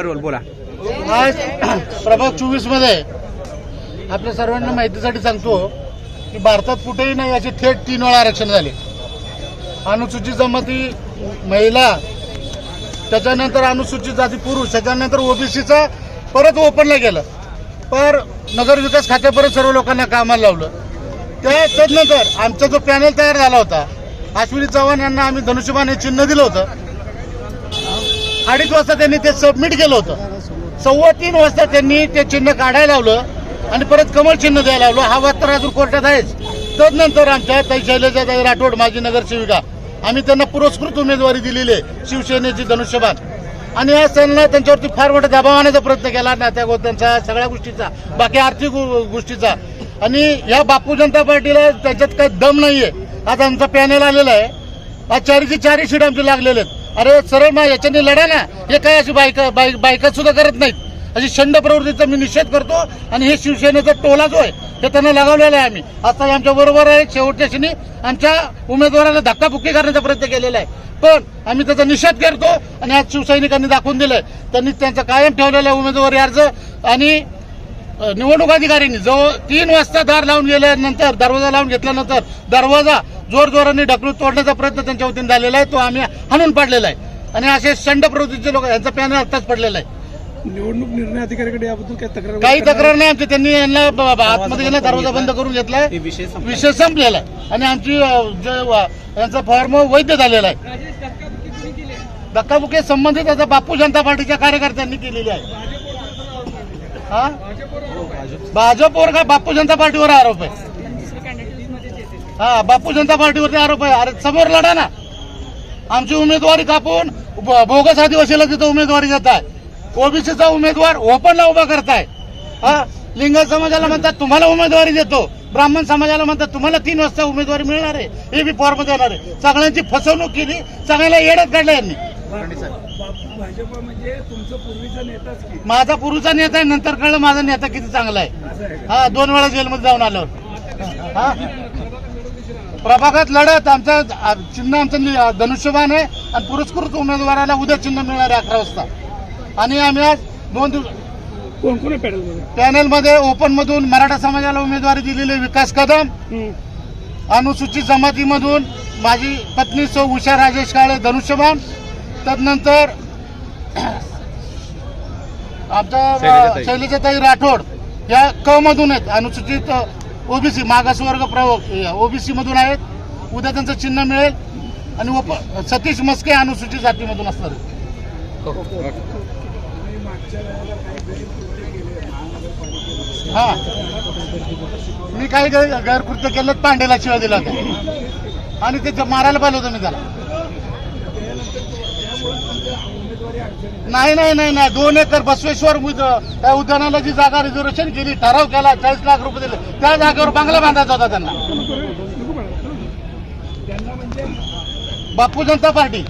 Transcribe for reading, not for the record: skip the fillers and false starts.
Role बोला. आज प्रभाग 24 मध्ये आपल्या सर्वांना माहितीसाठी सांगतो की भारतात कुठेही नाही असे थेट 3 वेळा आरक्षण झाले. अनुसूचित जमाती महिला, त्याच्यानंतर अनुसूचित जाती पुरुष, त्याच्यानंतर ओबीसीचा परत ओपनला गेलं. पर नगरविकास खात्यापर्यंत सर्व लोकांना कामाला लावलं. त्यानंतर आमचा जो पॅनल तयार झाला होता, अश्विनी चव्हाण यांना आम्ही धनुष्यबाण हे चिन्ह दिलं होतं. 2:30 वाजता त्यांनी ते सबमिट केलं होतं. 3:15 वाजता त्यांनी ते चिन्ह काढायला लावलं आणि परत कमळ चिन्ह द्यायला लावलं. हा वाद तर अजून कोर्टात आहेच. तदनंतर आमच्या शैलजाताई राठोड, माजी नगरसेविका, आम्ही त्यांना पुरस्कृत उमेदवारी दिलेली आहे, शिवसेनेची धनुष्यबाण. आणि आज त्यांना त्यांच्यावरती फार मोठा दबाव आणण्याचा प्रयत्न केला, नात्या गोत्यांचा, सगळ्या गोष्टीचा, बाकी आर्थिक गोष्टीचा. आणि या बापू जनता पार्टीला त्याच्यात काही दम नाहीये. आज आमचा पॅनल आलेला आहे. आज 4ची सीट आमचे लागलेले आहेत. अरे सरळ मा याच्याने लढा ना. हे काय अशी बायका सुद्धा करत नाहीत. अशी षंड प्रवृत्तीचा मी निषेध करतो. आणि हे शिवसेनेचा टोला जो आहे ते त्यांना लगावलेला आहे. आम्ही आता आमच्या बरोबर आहे. शेवटच्या क्षणी आमच्या उमेदवाराला धक्काबुक्की करण्याचा प्रयत्न केलेला आहे, पण आम्ही त्याचा निषेध करतो. आणि आज शिवसैनिकांनी दाखवून दिलंय, त्यांनी त्यांचा कायम ठेवलेला उमेदवारी अर्ज. आणि निवडणूक अधिकाऱ्यांनी जो 3 वाजता दार लावून गेल्यानंतर, दरवाजा लावून घेतल्यानंतर दरवाजा जोरजोराने ढकलून तोडण्याचा प्रयत्न त्यांच्या वतीने झालेला आहे. तो आम्ही हाणून पाडलेला आहे. आणि असे षंड प्रवृत्तीचे लोक, यांचा पॅनल आत्ताच पडलेला आहे. निवडणूक निर्णय अधिकाऱ्यांकडे याबद्दल काही तक्रार नाही आमची. त्यांनी यांना आतमध्ये गेला, दरवाजा बंद करून घेतलाय, विषय संपलेला आहे. आणि आमची यांचा फॉर्म वैध झालेला आहे. धक्काबुक्की संबंधित आता बापू जनता पार्टीच्या कार्यकर्त्यांनी केलेली आहे. हा, भाजपवर का बापू जनता पार्टीवर आरोप आहे? हा, बापू जनता पार्टीवरती आरोप आहे. अरे समोर लढा ना. आमची उमेदवारी कापून बोगस आदिवासीला तिथं उमेदवारी देत आहे. ओबीसीचा उमेदवार ओपनला उभा करताय. हा, लिंगायत समाजाला म्हणतात तुम्हाला उमेदवारी देतो, ब्राह्मण समाजाला म्हणतात तुम्हाला 3 वाजता उमेदवारी मिळणार आहे, हे बी फॉर्म देणार आहे. सगळ्यांची फसवणूक केली, सगळ्याला येड्यात काढलं यांनी. भाजप म्हणजे तुमचा पूर्वीचा नेताच की? माझा पूर्वीचा नेता आहे. नंतर कळलं माझा नेता किती चांगला आहे. हा, 2 वेळा जेलमध्ये जाऊन आल्यावर. हा, प्रभागात लढत आमचा चिन्ह, आमचं धनुष्यबाण आहे. आणि पुरस्कृत उमेदवाराला उद्या चिन्ह मिळणार आहे 11 वाजता. आणि आम्ही आज 2 दिवस कोण कोण पॅनल मध्ये ओपन मधून मराठा समाजाला उमेदवारी दिलेली विकास कदम, अनुसूचित जमातीमधून माझी पत्नी सौ उषा राजेश काळे धनुष्यबाण, तदनंतर आमच्या शैलजाताई राठोड या क मधून आहेत. अनुसूचित ओबीसी मागासवर्ग ओबीसी मधून आहेत. उद्या त्यांचं चिन्ह मिळेल. आणि सतीश मस्के अनुसूचित जातीमधून असणार आहे. हा, मी काही गैरकृत्य केलं, पांडेला शिवाय दिला होता आणि ते मारायला पाहिलं होतं मी त्याला. नाही 2 एकर बसवेश्वर त्या उद्यानाला जी जागा रिझर्वेशन केली, ठराव केला, 40 लाख रुपये दिले, त्या जागेवर बंगला बांधायचा होता त्यांना. बापू जनता पार्टी.